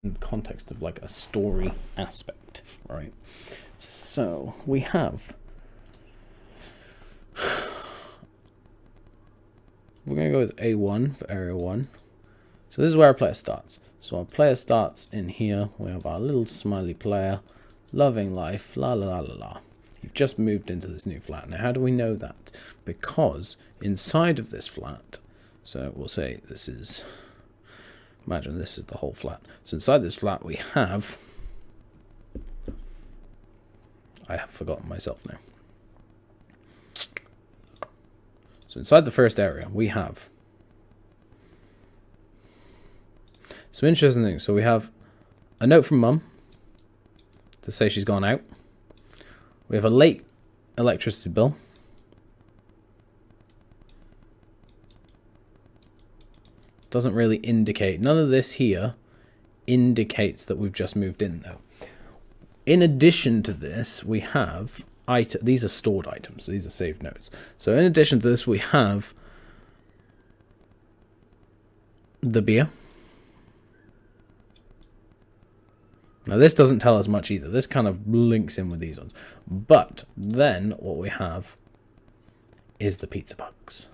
in the context of like a story aspect, right? So we have. We're going to go with A1 for area 1. So this is where our player starts. So our player starts in here. We have our little smiley player, loving life, la la la la la. You've just moved into this new flat. Now, how do we know that? Because inside of this flat, so we'll say this is, imagine this is the whole flat. So inside this flat we have, I have forgotten myself now. So inside the first area we have some interesting things. So we have a note from Mum to say she's gone out. We have a late electricity bill. Doesn't really indicate, none of this here indicates that we've just moved in though. In addition to this, we have these are stored items, so these are saved notes. So in addition to this, we have the beer. Now this doesn't tell us much either. This kind of links in with these ones. But then what we have is the pizza box.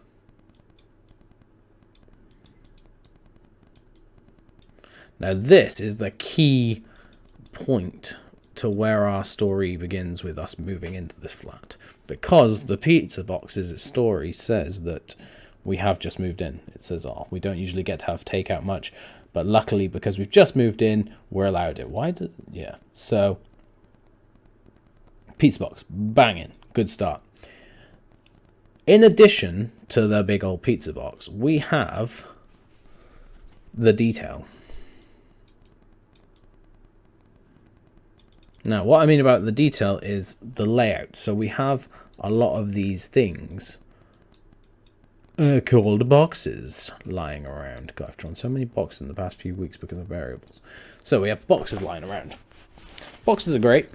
Now this is the key point to where our story begins with us moving into this flat. Because the pizza box's story says that we have just moved in. It says, oh, we don't usually get to have takeout much, but luckily because we've just moved in, we're allowed it. Why did, yeah. So, pizza box, banging, good start. In addition to the big old pizza box, we have the detail. Now, what I mean about the detail is the layout. So we have a lot of these things called boxes lying around. God, I've drawn so many boxes in the past few weeks because of variables. So we have boxes lying around. Boxes are great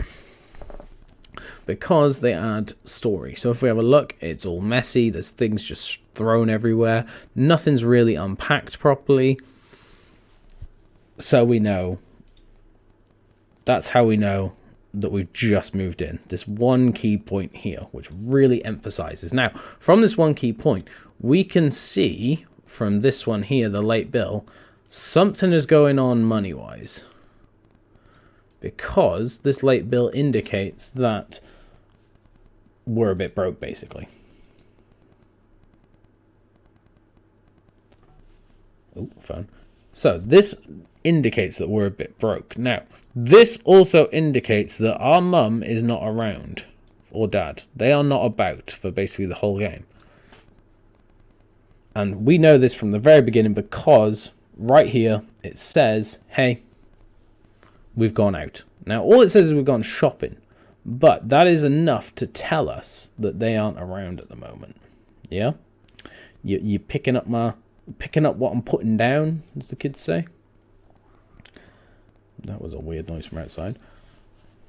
because they add story. So if we have a look, it's all messy. There's things just thrown everywhere. Nothing's really unpacked properly. So we know. That's how we know that we've just moved in. This one key point here, which really emphasizes. Now, from this one key point, we can see from this one here, the late bill, something is going on money-wise. Because this late bill indicates that we're a bit broke, basically. Oh, fun. So this indicates that we're a bit broke. Now, this also indicates that our mum is not around, or dad. They are not about for basically the whole game. And we know this from the very beginning because right here it says, hey, we've gone out. Now, all it says is we've gone shopping, but that is enough to tell us that they aren't around at the moment. Yeah? You're picking up what I'm putting down, as the kids say. That was a weird noise from outside.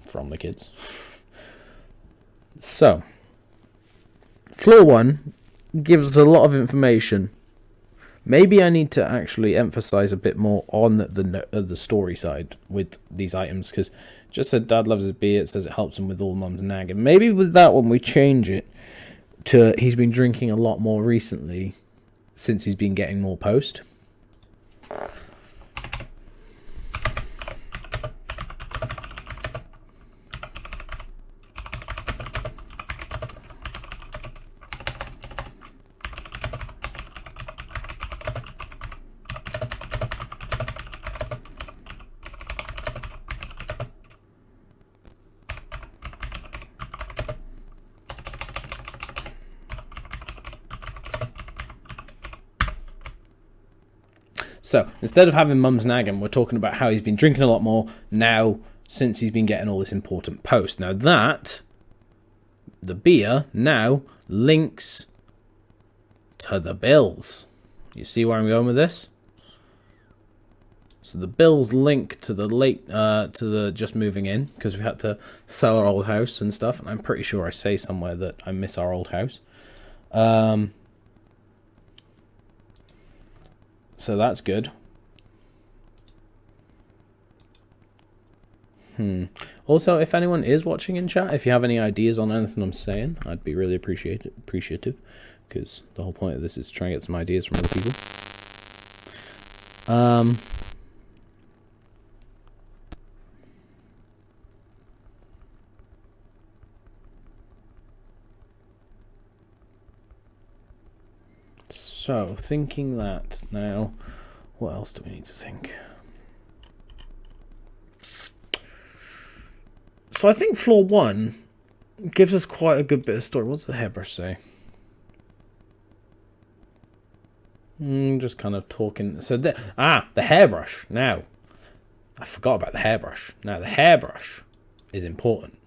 From the kids. So, floor 1 gives us a lot of information. Maybe I need to actually emphasize a bit more on the story side with these items, because just said Dad loves his beer. It says it helps him with all Mum's nagging. Maybe with that one we change it to he's been drinking a lot more recently since he's been getting more post. So instead of having Mum's nagging, we're talking about how he's been drinking a lot more now since he's been getting all this important post. Now that, the beer now links to the bills. You see where I'm going with this? So the bills link to the just moving in because we had to sell our old house and stuff. And I'm pretty sure I say somewhere that I miss our old house. So that's good. Also, if anyone is watching in chat, if you have any ideas on anything I'm saying, I'd be really appreciative, because the whole point of this is to try and get some ideas from other people. So, thinking that now, what else do we need to think? So I think floor 1 gives us quite a good bit of story. What's the hairbrush say? Just kind of talking. So the hairbrush. Now, I forgot about the hairbrush. Now the hairbrush is important.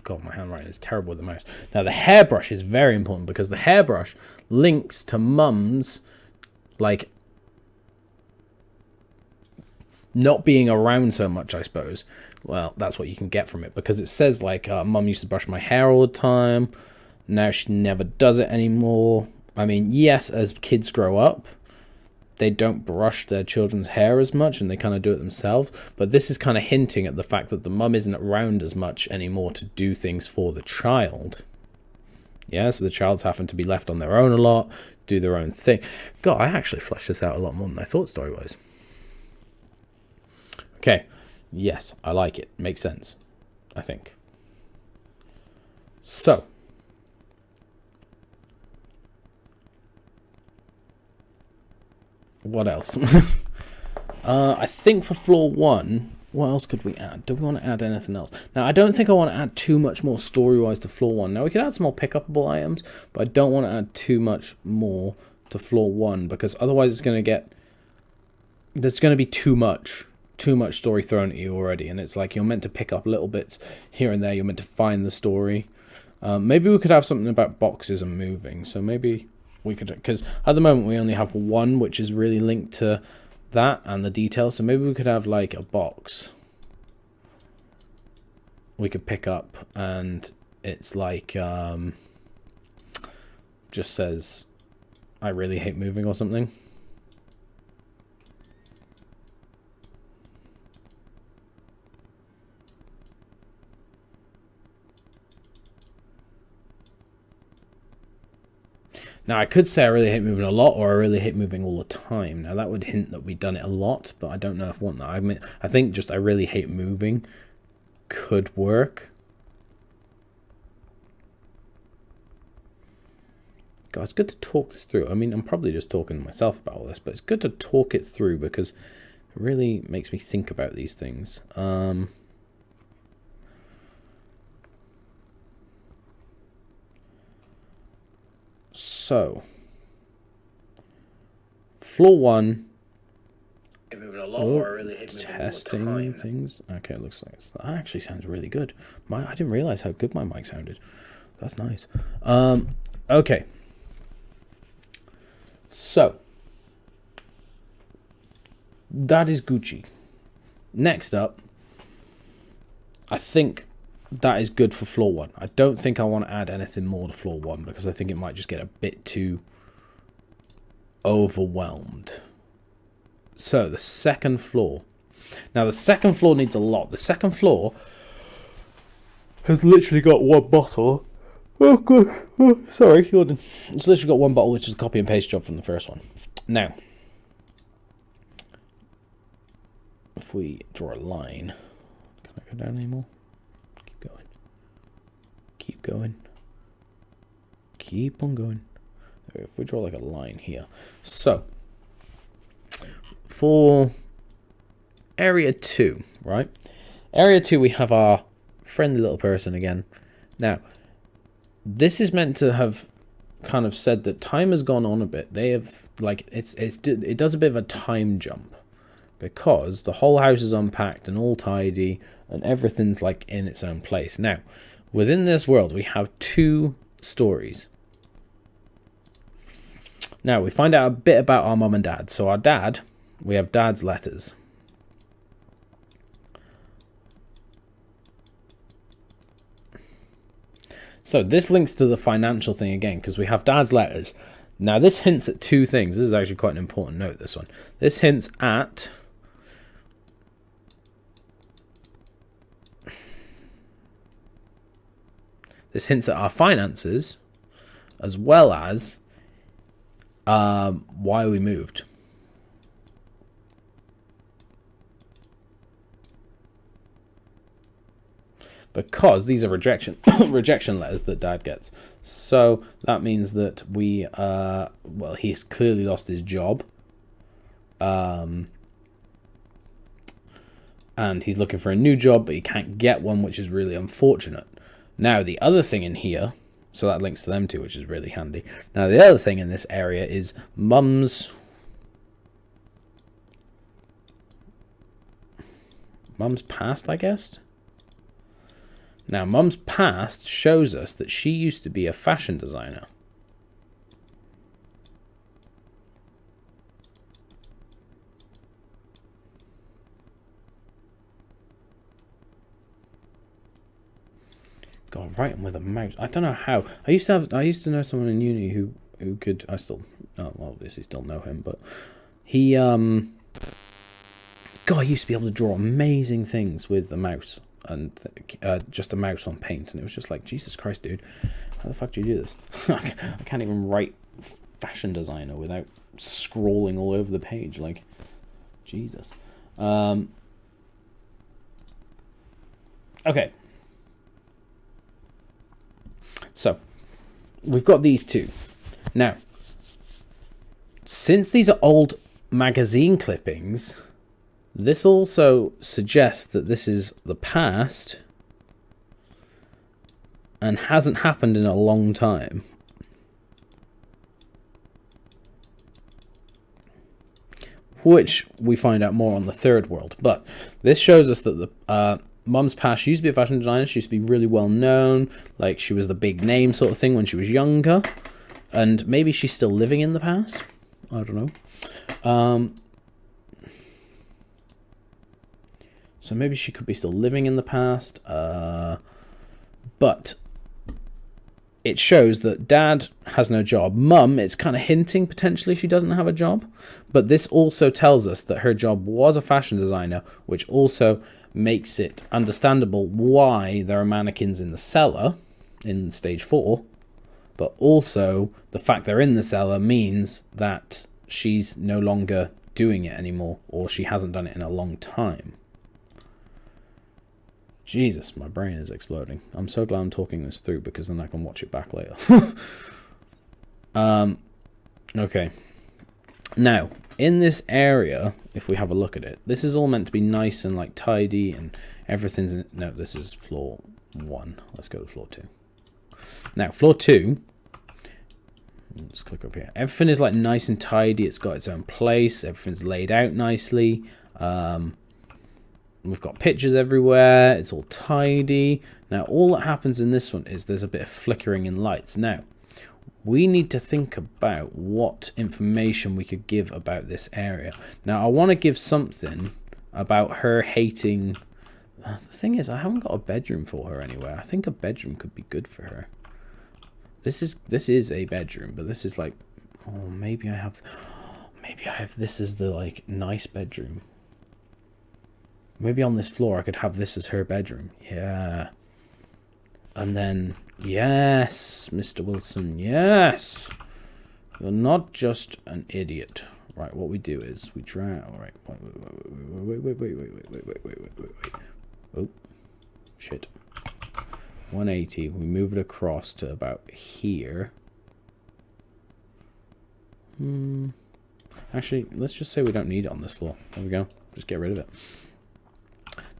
God, my handwriting is terrible with the mouse. Now the hairbrush is very important because the hairbrush links to Mum's, like, not being around so much, I suppose. Well, that's what you can get from it, because it says, like, Mum used to brush my hair all the time. Now she never does it anymore. I mean, yes, as kids grow up, they don't brush their children's hair as much, and they kind of do it themselves. But this is kind of hinting at the fact that the mum isn't around as much anymore to do things for the child. Yeah, so the child's having to be left on their own a lot, do their own thing. God, I actually fleshed this out a lot more than I thought story-wise. Okay, yes, I like it. Makes sense, I think. So, what else? I think for floor 1, what else could we add? Do we want to add anything else? Now, I don't think I want to add too much more story-wise to floor 1. Now, we could add some more pick-upable items, but I don't want to add too much more to floor 1, because otherwise it's going to get... There's going to be too much story thrown at you already, and it's like you're meant to pick up little bits here and there. You're meant to find the story. Maybe we could have something about boxes and moving. So maybe we could, because at the moment we only have one which is really linked to that and the details. So maybe we could have like a box we could pick up, and it's like just says I really hate moving or something. Now, I could say I really hate moving a lot, or I really hate moving all the time. Now, that would hint that we've done it a lot, but I don't know if I want that. I mean, I think just I really hate moving could work. God, it's good to talk this through. I mean, I'm probably just talking to myself about all this, but it's good to talk it through because it really makes me think about these things. So, floor 1. Testing things. Okay, it looks like that actually sounds really good. I didn't realize how good my mic sounded. That's nice. Okay. So, that is Gucci. Next up, I think that is good for floor 1. I don't think I want to add anything more to floor 1 because I think it might just get a bit too overwhelmed. So, the second floor. Now, the second floor needs a lot. The second floor has literally got one bottle. Oh, God. Oh, sorry, Jordan. It's literally got one bottle, which is a copy and paste job from the first one. Now, if we draw a line, can I go down anymore? Keep going. Keep going. Keep on going. If we draw like a line here. So, for area 2, right? Area 2, we have our friendly little person again. Now, this is meant to have kind of said that time has gone on a bit. They have, like, it does a bit of a time jump because the whole house is unpacked and all tidy and everything's like in its own place. Now, within this world, we have 2 stories. Now, we find out a bit about our mum and dad. So our dad, we have dad's letters. So this links to the financial thing again, because we have dad's letters. Now, this hints at two things. This is actually quite an important note, this one. This hints at... This hints at our finances, as well as why we moved. Because these are rejection letters that Dad gets. So that means that we, well, he's clearly lost his job. And he's looking for a new job, but he can't get one, which is really unfortunate. Now, the other thing in here, so that links to them too, which is really handy. Now, the other thing in this area is Mum's past, I guess. Now, Mum's past shows us that she used to be a fashion designer. God, writing with a mouse. I don't know how. I used to know someone in uni who could. I still, obviously still know him, but he God, I used to be able to draw amazing things with a mouse and just a mouse on paint, and it was just like, Jesus Christ, dude, how the fuck do you do this? I can't even write fashion designer without scrolling all over the page, like, Jesus. Okay. So, we've got these two. Now, since these are old magazine clippings, this also suggests that this is the past and hasn't happened in a long time. Which we find out more on the third world. But this shows us that the Mum's past, she used to be a fashion designer. She used to be really well known. Like, she was the big name sort of thing when she was younger. And maybe she's still living in the past. I don't know. So maybe she could be still living in the past. But it shows that Dad has no job. Mum, it's kind of hinting potentially she doesn't have a job. But this also tells us that her job was a fashion designer, which also makes it understandable why there are mannequins in the cellar in stage 4. But also the fact they're in the cellar means that she's no longer doing it anymore, or she hasn't done it in a long time. Jesus, my brain is exploding. I'm so glad I'm talking this through, because then I can watch it back later. Okay. Now, in this area, if we have a look at it, this is all meant to be nice and like tidy, and everything's in... No, this is floor 1. Let's go to floor 2. Now, floor 2... Let's click up here. Everything is like nice and tidy. It's got its own place. Everything's laid out nicely. We've got pictures everywhere. It's all tidy. Now, all that happens in this one is there's a bit of flickering in lights. Now, we need to think about what information we could give about this area. Now, I want to give something about her hating... The thing is, I haven't got a bedroom for her anywhere. I think a bedroom could be good for her. This is a bedroom, but this is like... Oh, maybe I have this as the, like, nice bedroom. Maybe on this floor I could have this as her bedroom. Yeah. And then, yes, Mr. Wilson, yes. You're not just an idiot. Right, what we do is we try... All right, wait. Oh, shit. 180. We move it across to about here. Actually, let's just say we don't need it on this floor. There we go. Just get rid of it.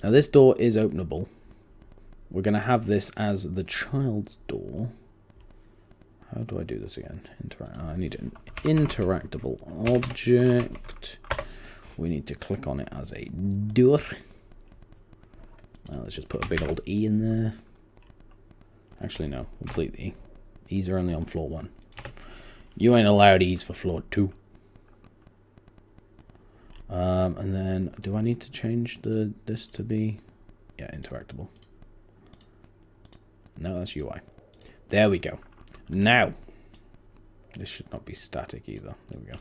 Now, this door is openable. We're going to have this as the child's door. How do I do this again? I need an interactable object. We need to click on it as a door. Now, let's just put a big old E in there. Actually, no. Complete the E. E's are only on floor 1. You ain't allowed E's for floor 2. And then, do I need to change this to be... Yeah, interactable. No, that's UI. There we go. Now, This should not be static either. There we go.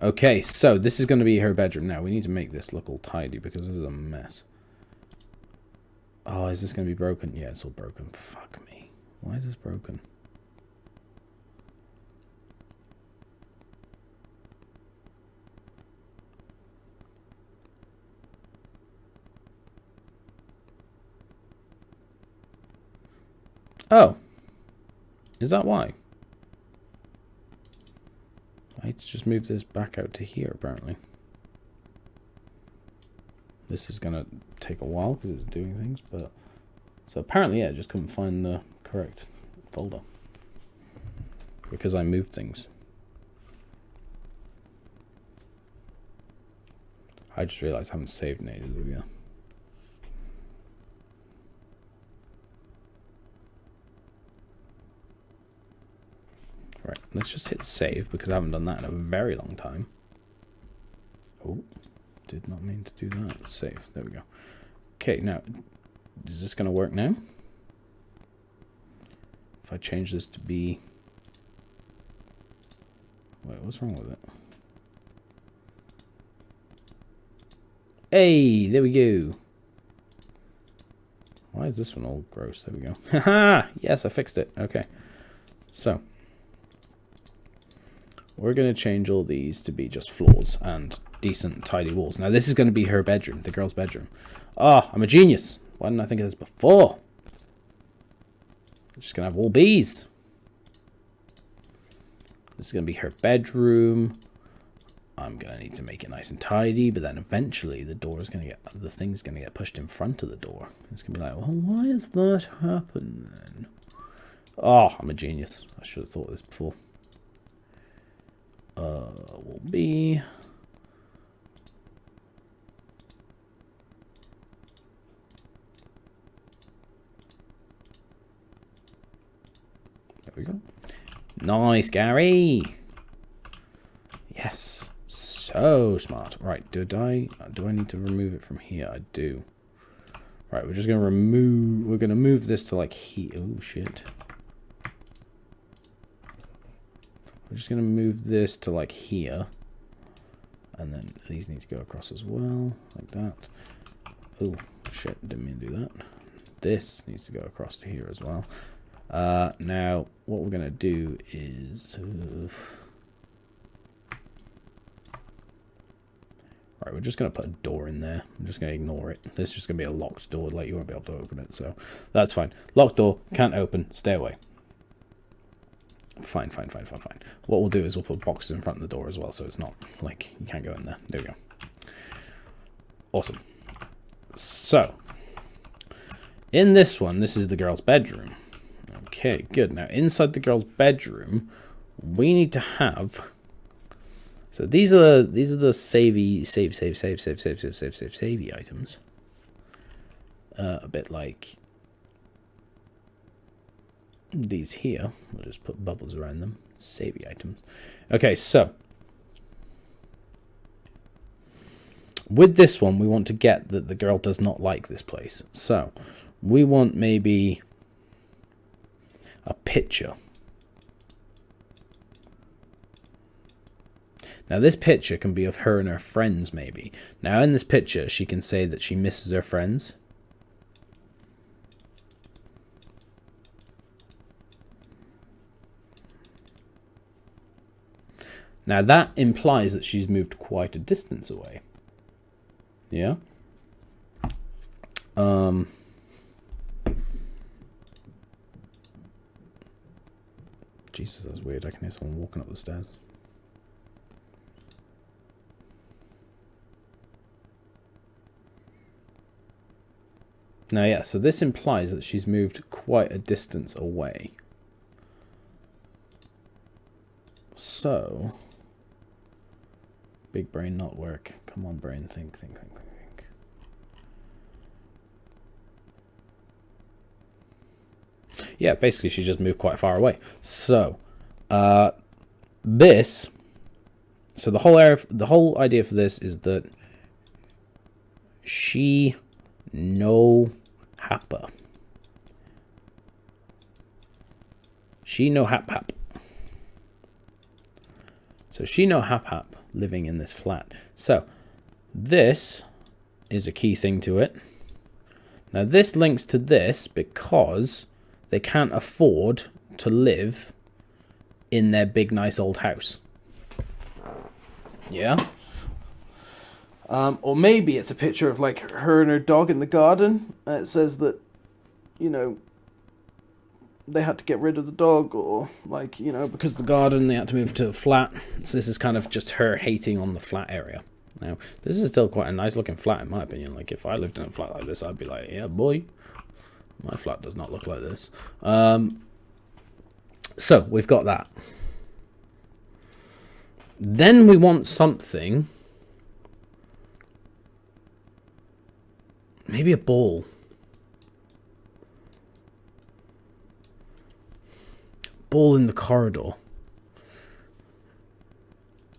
Okay, so this is going to be her bedroom now. We need to make this look all tidy because this is a mess. Oh, is this going to be broken? Yeah, it's all broken. Fuck me. Why is this broken? Oh. Is that why? I need to just move this back out to here, apparently. This is going to take a while because it's doing things, but... So apparently, yeah, I just couldn't find the correct folder. Because I moved things. I just realized I haven't saved in ages ago. Right, let's just hit save because I haven't done that in a very long time. Oh, did not mean to do that. Save, there we go. Okay, now, is this going to work now? If I change this to be... Wait, what's wrong with it? Hey, there we go. Why is this one all gross? There we go. Haha! Yes, I fixed it. Okay. So, we're going to change all these to be just floors and decent, tidy walls. Now, this is going to be her bedroom, the girl's bedroom. Ah, I'm a genius. Why didn't I think of this before? I'm just going to have all bees. This is going to be her bedroom. I'm going to need to make it nice and tidy, but then eventually the door is going to get, the thing's going to get pushed in front of the door. It's going to be like, well, why has that happened then? Oh, I'm a genius. I should have thought of this before. Will be... There we go. Nice, Gary. Yes. So smart. Right, do I need to remove it from here? I do. Right, we're just going to remove... We're going to move this to, like, here. Oh, shit. We're just going to move this to, like, here. And then these need to go across as well, like that. Oh, shit, didn't mean to do that. This needs to go across to here as well. Now, what we're going to do is... Right, we're just going to put a door in there. I'm just going to ignore it. This is just going to be a locked door, like you won't be able to open it, so that's fine. Locked door, can't open, stay away. Fine. What we'll do is we'll put boxes in front of the door as well, so it's not like you can't go in there. There we go. Awesome. So, in this one, this is the girl's bedroom. Okay, good. Now, inside the girl's bedroom, we need to have... So these are the savey items. A bit like these here. We'll just put bubbles around them. Savey items. Okay, so with this one, we want to get that the girl does not like this place. So we want maybe a picture. Now, this picture can be of her and her friends, maybe. Now, in this picture, she can say that she misses her friends. Now, that implies that she's moved quite a distance away. Yeah? Jesus, that's weird. I can hear someone walking up the stairs. Now, yeah, so this implies that she's moved quite a distance away. So, big brain not work. Come on, brain, think. Yeah, basically she just moved quite far away. So, so the whole idea for this is that she no happa. She no hap. So she no hap living in this flat. So this is a key thing to it. Now this links to this because they can't afford to live in their big nice old house. Yeah? Or maybe it's a picture of like her and her dog in the garden. It says that, you know, they had to get rid of the dog, or like, you know, because of the garden they had to move to a flat. So this is kind of just her hating on the flat area. Now, this is still quite a nice looking flat in my opinion. Like if I lived in a flat like this, I'd be like, yeah boy, my flat does not look like this. So we've got that. Then we want something, maybe a ball. Ball in the corridor.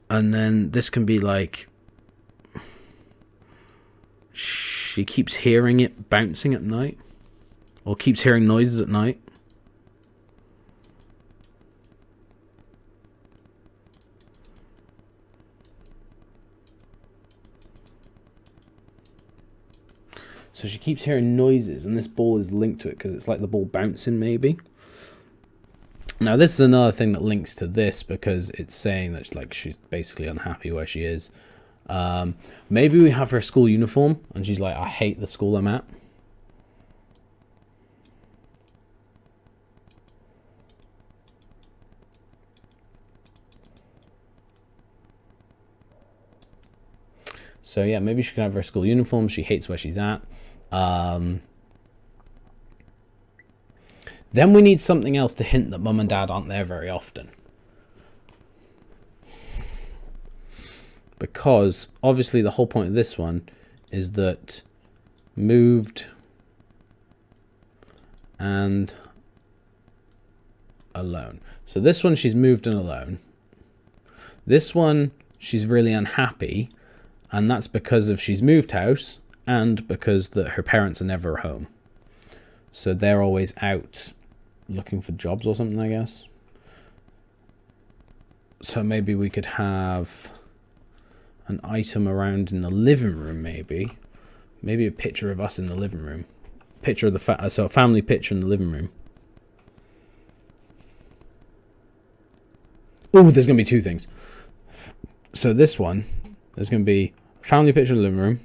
And then this can be like, she keeps hearing it bouncing at night, or keeps hearing noises at night. So she keeps hearing noises, and this ball is linked to it because it's like the ball bouncing, maybe. Now, this is another thing that links to this because it's saying that like she's basically unhappy where she is. Maybe we have her school uniform, and she's like, I hate the school I'm at. So yeah, maybe she can have her school uniform. She hates where she's at. Then we need something else to hint that mum and dad aren't there very often. Because obviously the whole point of this one is that moved and alone. So this one she's moved and alone. This one she's really unhappy, and that's because of she's moved house and because that her parents are never home. So they're always out looking for jobs or something, I guess. So maybe we could have an item around in the living room, maybe a picture of us in the living room, picture of the so a family picture in the living room. Oh, there's gonna be two things. So this one, there's gonna be a family picture in the living room,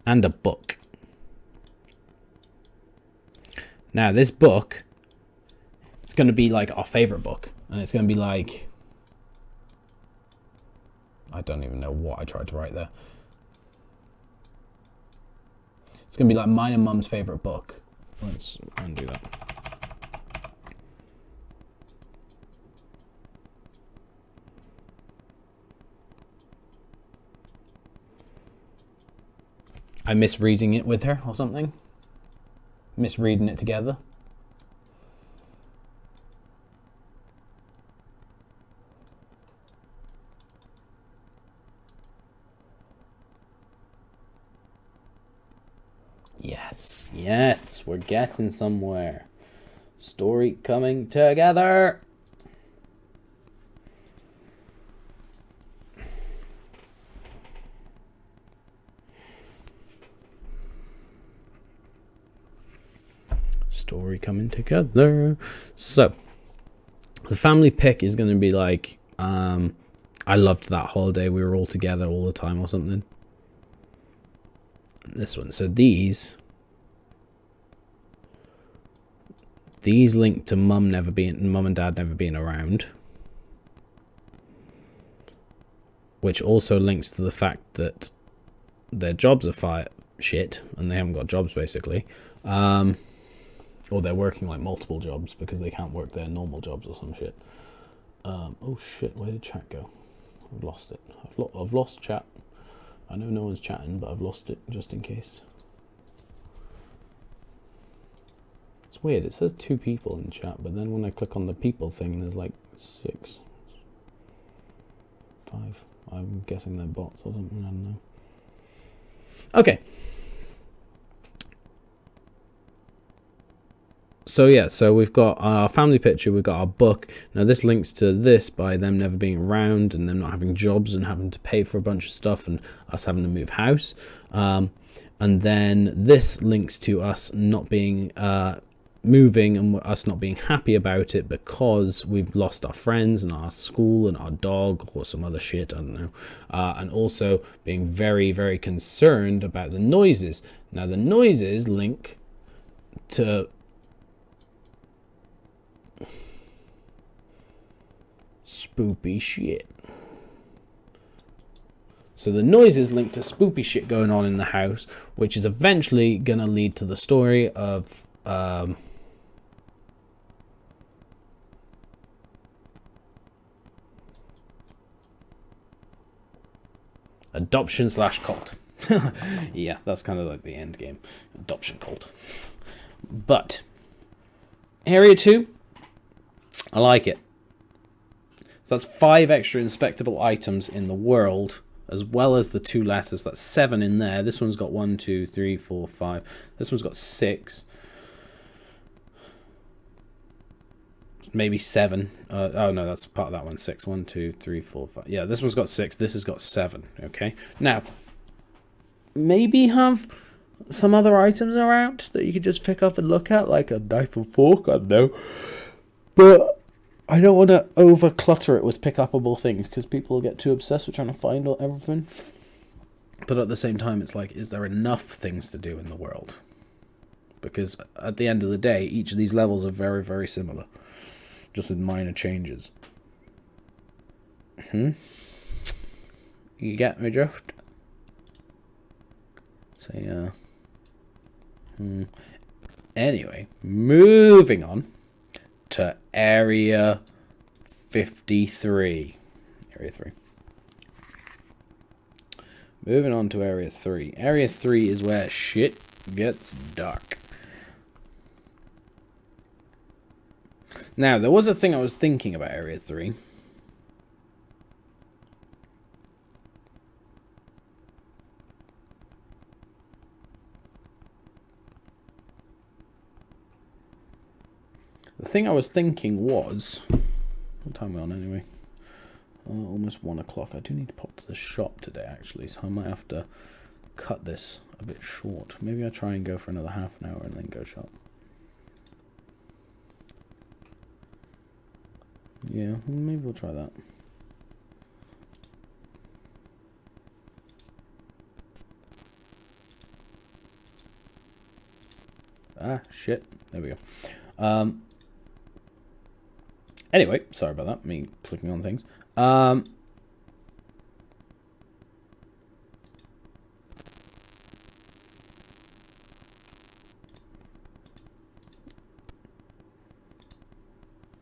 and a book. Now this book, it's going to be like our favorite book, and it's going to be like, I don't even know what I tried to write there. It's going to be like mine and mum's favorite book. Let's undo that. I miss reading it with her or something. Miss reading it together. Yes, yes, we're getting somewhere. Story coming together. Story coming together. So the family pick is going to be like, I loved that holiday, we were all together all the time or something. This one, so these link to mum and dad never being around, which also links to the fact that their jobs are shit and they haven't got jobs basically. Or they're working like multiple jobs because they can't work their normal jobs or some shit. Oh shit, where did chat go? I've lost it. I've lost chat. I know no one's chatting, but I've lost it just in case. It's weird, it says 2 people in chat, but then when I click on the people thing, there's like 6. 5. I'm guessing they're bots or something, I don't know. Okay. So yeah, so we've got our family picture, we've got our book. Now this links to this by them never being around and them not having jobs and having to pay for a bunch of stuff and us having to move house. And then this links to us not being moving and us not being happy about it because we've lost our friends and our school and our dog or some other shit, I don't know. And also being very, very concerned about the noises. Now the noises link to spoopy shit. So the noises link to spoopy shit going on in the house, which is eventually going to lead to the story of adoption / cult. Yeah, that's kind of like the end game. Adoption cult. But Area 2, I like it. So that's 5 extra inspectable items in the world, as well as the 2 letters. That's 7 in there. This one's got 1, 2, 3, 4, 5. This one's got 6. Maybe 7. Oh no, that's part of that one. 6. 1, 2, 3, 4, 5. Yeah, this one's got 6. This has got 7. Okay. Now, maybe have some other items around that you could just pick up and look at, like a knife and fork. I don't know. But I don't want to over clutter it with pick upable things because people will get too obsessed with trying to find everything. But at the same time, it's like, is there enough things to do in the world? Because at the end of the day, each of these levels are very, very similar, just with minor changes. You get me drift? So yeah. Anyway, moving on to Area 53. Area 3. Moving on to Area 3. Area 3 is where shit gets dark. Now, there was a thing I was thinking about Area 3. The thing I was thinking was... What time are we on anyway? Almost 1 o'clock. I do need to pop to the shop today, actually, so I might have to cut this a bit short. Maybe I'll try and go for another half an hour and then go shop. Yeah, maybe we'll try that. Ah, shit. There we go. Anyway, sorry about that, me clicking on things. Now,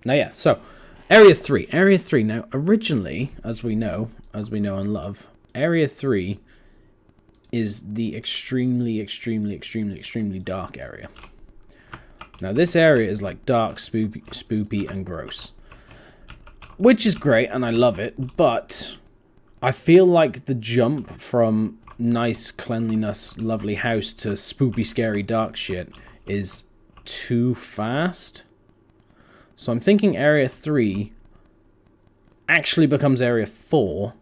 yeah, so Area 3. Area 3. Now, originally, as we know and love, Area 3 is the extremely, extremely, extremely, extremely dark area. Now, this area is like dark, spoopy, and gross. Which is great, and I love it, but I feel like the jump from nice, cleanliness, lovely house to spoopy, scary, dark shit is too fast. So I'm thinking Area 3 actually becomes Area 4.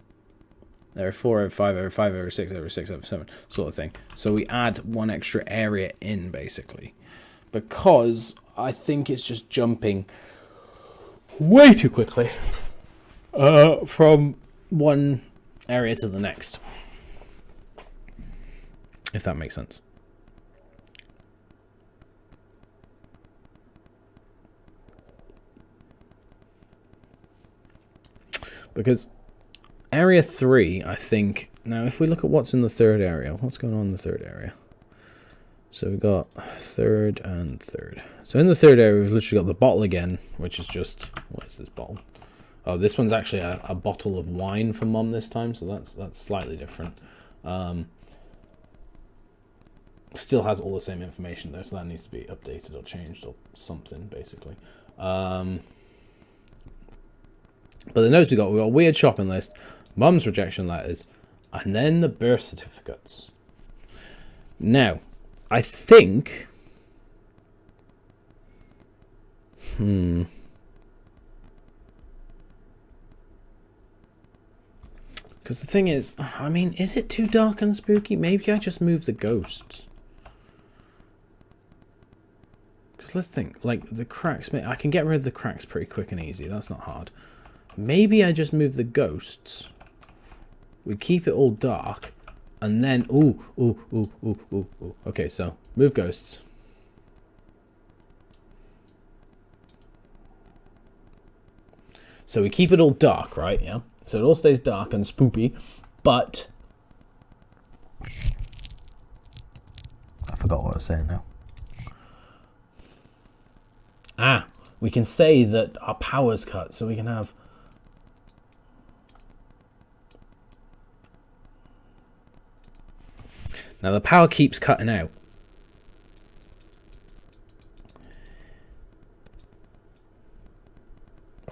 Area 4, Area 5, Area 5, Area 6, Area 6, Area 7, sort of thing. So we add 1 extra area in, basically. Because I think it's just jumping way too quickly from one area to the next. If that makes sense. Because Area 3, I think... Now, if we look at what's in the third area, what's going on in the third area? So we've got third and third. So in the third area, we've literally got the bottle again, which is just... What is this bottle? Oh, this one's actually a bottle of wine from Mum this time, so that's slightly different. Still has all the same information though, so that needs to be updated or changed or something, basically. But the notes we got a weird shopping list, Mum's rejection letters, and then the birth certificates. Now, I think Because the thing is, I mean, is it too dark and spooky? Maybe I just move the ghosts. Because let's think, like the cracks, I can get rid of the cracks pretty quick and easy. That's not hard. Maybe I just move the ghosts. We keep it all dark. And then, ooh. Okay, so move ghosts. So we keep it all dark, right? Yeah. So it all stays dark and spoopy, but I forgot what I was saying now. We can say that our power's cut, so we can have now the power keeps cutting out.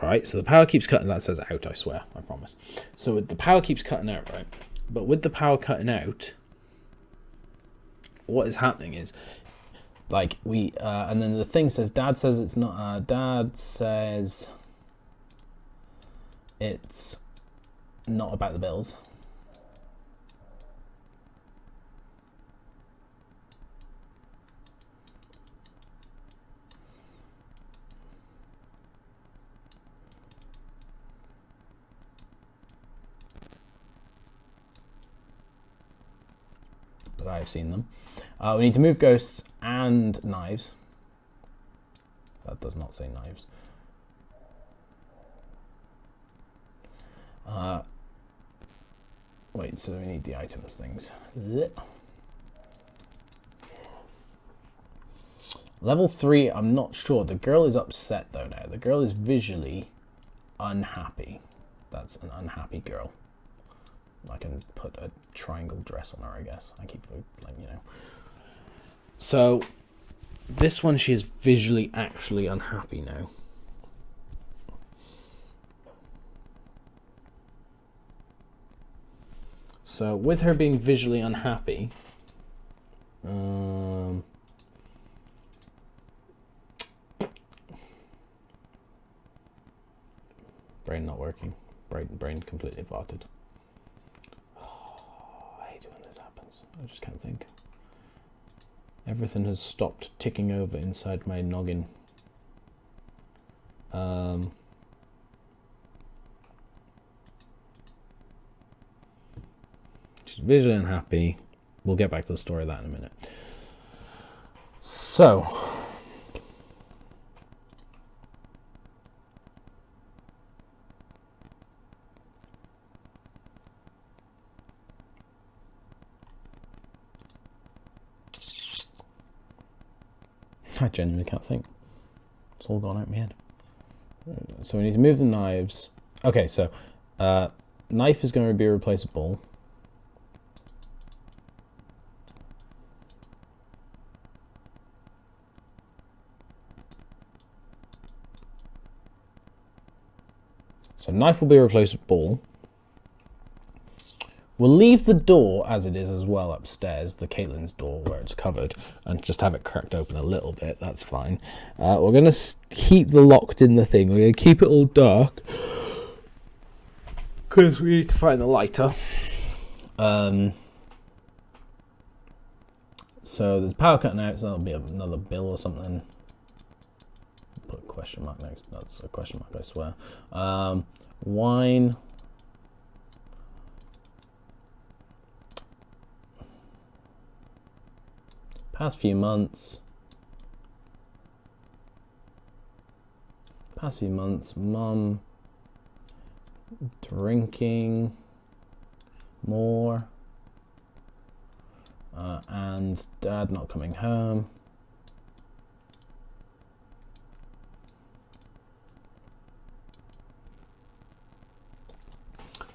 Right, so the power keeps cutting. That says out, I swear, I promise. So the power keeps cutting out, right? But with the power cutting out, what is happening is, like, and then the thing says, Dad says it's not, Dad says it's not about the bills. But I've seen them. We need to move ghosts and knives. That does not say knives. Wait, so we need the items things. Level 3, I'm not sure. The girl is upset though now. The girl is visually unhappy. That's an unhappy girl. I can put a triangle dress on her, I guess. I keep, like, you know. So, this one, she's visually actually unhappy now. So, with her being visually unhappy, brain not working. Brain completely farted. I just can't think. Everything has stopped ticking over inside my noggin. She's visually unhappy. We'll get back to the story of that in a minute. So, I genuinely can't think. It's all gone out of my head. So we need to move the knives. Okay, so knife is going to be replaceable. So knife will be replaceable. We'll leave the door as it is as well upstairs, the Caitlin's door where it's covered, and just have it cracked open a little bit. That's fine. We're going to keep the locked in the thing. We're going to keep it all dark because we need to find the lighter. So there's power cutting out, so that'll be another bill or something. Put a question mark next. That's a question mark, I swear. Wine. Past few months, mum drinking more, and dad not coming home.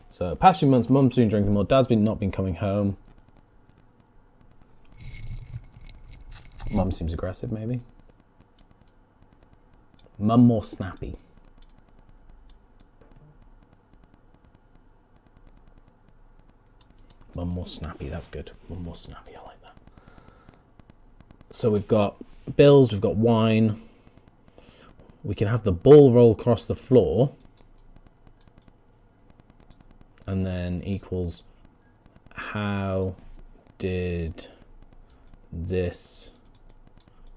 So past few months, mum's been drinking more, dad's not been coming home. Mum seems aggressive, maybe. Mum more snappy. Mum more snappy, that's good. Mum more snappy, I like that. So we've got bills, we've got wine. we can have the ball roll across the floor, and then equals how did this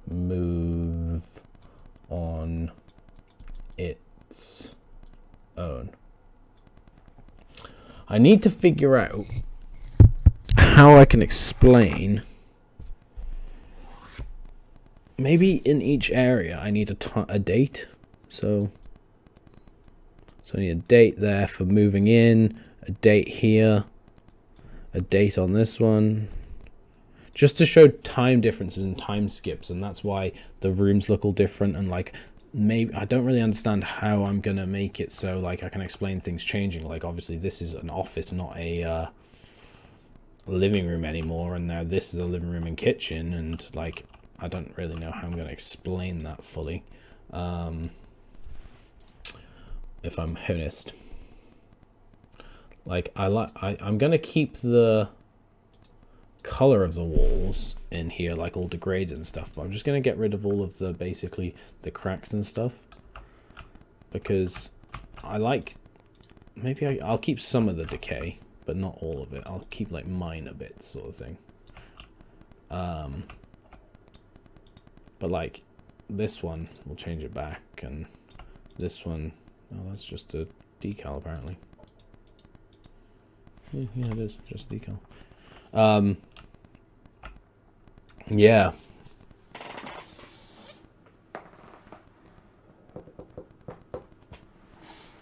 move on its own. I need to figure out how I can explain. Maybe in each area I need a date. So I need a date there for moving in, a date here, a date on this one, just to show time differences and time skips, and that's why the rooms look all different. And like, maybe I don't really understand how I'm gonna make it so like I can explain things changing. Like, obviously this is an office, not a living room anymore, and now this is a living room and kitchen, and like I don't really know how I'm gonna explain that fully, if I'm honest. Like, I'm gonna keep the color of the walls in here like all degraded and stuff, but I'm just gonna get rid of all of the basically the cracks and stuff, because I like, maybe I'll keep some of the decay but not all of it. I'll keep like minor bits sort of thing. But like this one we'll change it back, and this one, oh, that's just a decal apparently. Yeah, it is just decal. Yeah.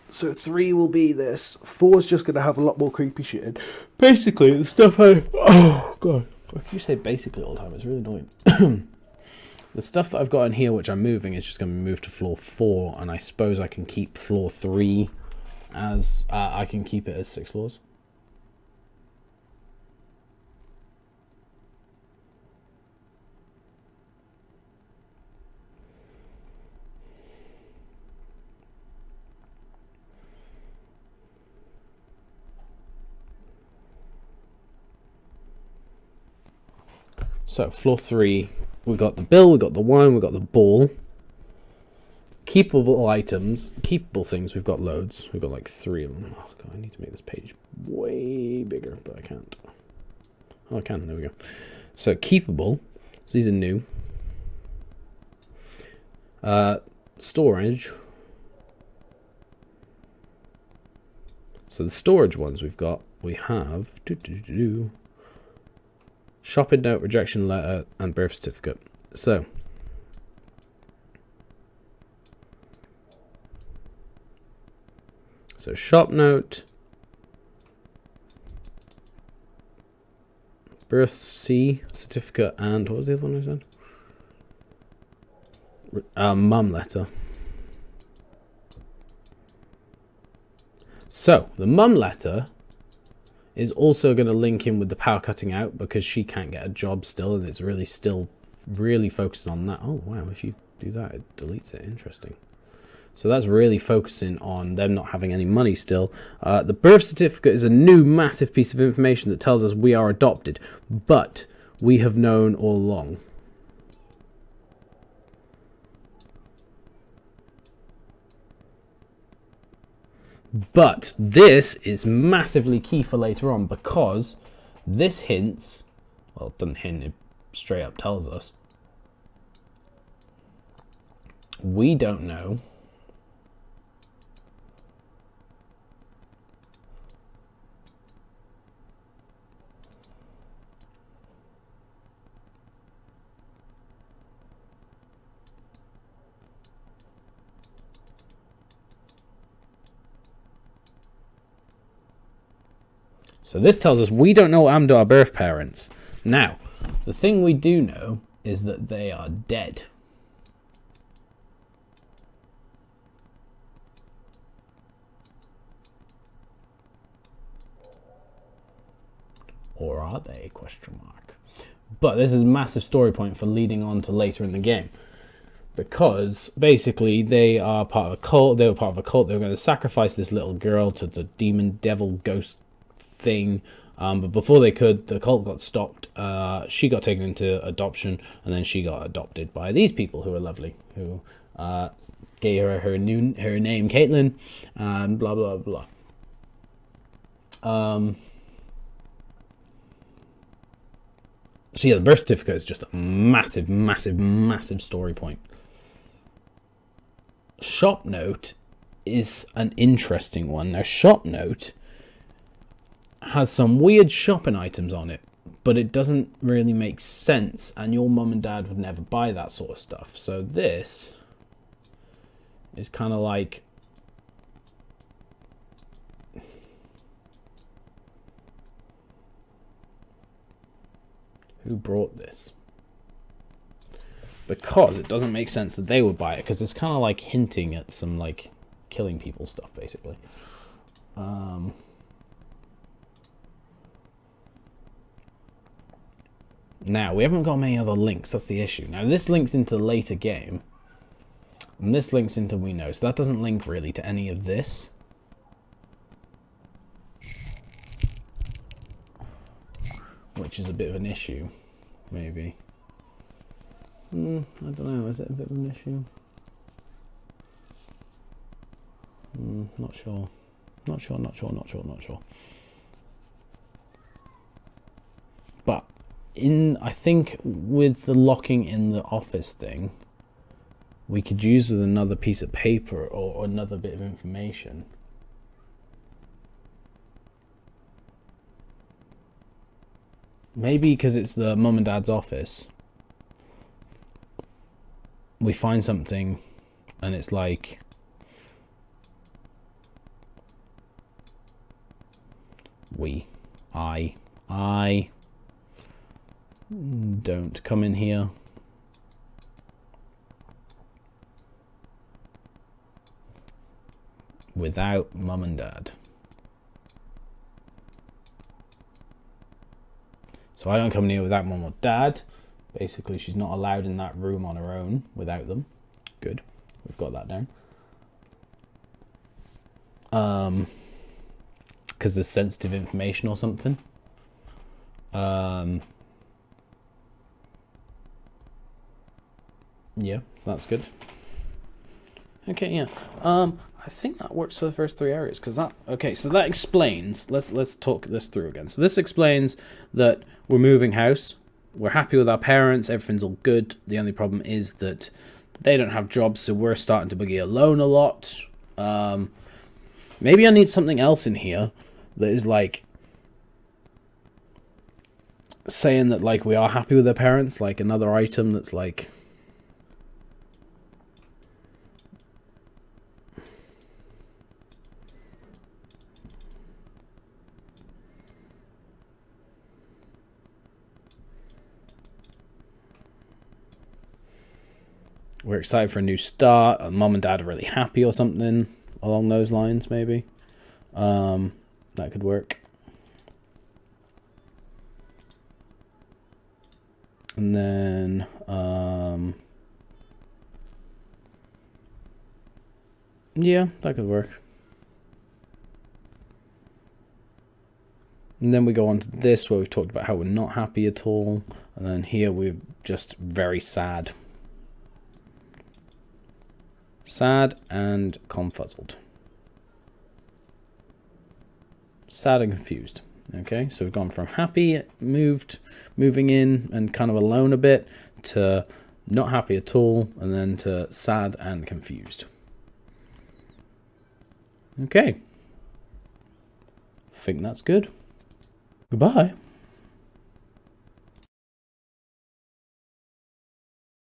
So 3 will be this. 4 is just going to have a lot more creepy shit in. Basically, the stuff oh, God. You say basically all the time. It's really annoying. The stuff that I've got in here, which I'm moving, is just going to be moved to floor 4. And I suppose I can keep floor 3 as... I can keep it as 6 floors. So, floor 3, we got the bill, we got the wine, we got the ball. Keepable items, keepable things, we've got loads. We've got like 3 of them. Oh, God, I need to make this page way bigger, but I can't. Oh, I can, there we go. So, keepable, so these are new. Storage. So, the storage ones we have... shopping note, rejection letter, and birth certificate. So, shop note, birth certificate, and what was the other one I said? Mum letter. So, the mum letter is also going to link in with the power cutting out, because she can't get a job still, and it's really still really focusing on that. Oh wow, if you do that it deletes it. Interesting. So that's really focusing on them not having any money still. The birth certificate is a new massive piece of information that tells us we are adopted, but we have known all along. But this is massively key for later on, because this hints, well, it doesn't hint, it straight up tells us, we don't know So this tells us we don't know what happened to our birth parents. Now, the thing we do know is that they are dead. Or are they? Question mark. But this is a massive story point for leading on to later in the game. Because basically they are part of a cult. They were part of a cult. They were going to sacrifice this little girl to the demon, devil, ghost thing, but before they could, the cult got stopped. She got taken into adoption, and then she got adopted by these people who are lovely, who gave her her name, Caitlin, and blah blah blah. So yeah, the birth certificate is just a massive, massive, massive story point. Shop note is an interesting one. Now, shop note has some weird shopping items on it, but it doesn't really make sense, and your mum and dad would never buy that sort of stuff. So this is kind of like, who brought this? Because it doesn't make sense that they would buy it, because it's kind of like hinting at some like killing people stuff, basically. Now, we haven't got many other links, that's the issue. Now, this links into the later game, and this links into We Know, so that doesn't link really to any of this. Which is a bit of an issue, maybe. I don't know, is it a bit of an issue? Not sure. Not sure. But I think with the locking in the office thing, we could use with another piece of paper or another bit of information. Maybe because it's the mum and dad's office, we find something and it's like, I don't come in here. Without mum and dad. So I don't come in here without mum or dad. Basically, she's not allowed in that room on her own without them. Good. We've got that down. Because there's sensitive information or something. Yeah, that's good. Okay, yeah. I think that works for the first three areas, because that, okay, so that explains, let's talk this through again. So this explains that we're moving house, we're happy with our parents, everything's all good. The only problem is that they don't have jobs, so we're starting to be alone a lot. Maybe I need something else in here that is like saying that like we are happy with our parents, like another item that's like, we're excited for a new start, and mum and dad are really happy or something along those lines, maybe. That could work. And then yeah, that could work. And then we go on to this where we've talked about how we're not happy at all, and then here we're just very sad. Sad and confuzzled. Sad and confused. Okay, so we've gone from happy, moving in and kind of alone a bit, to not happy at all, and then to sad and confused. Okay. I think that's good. Goodbye.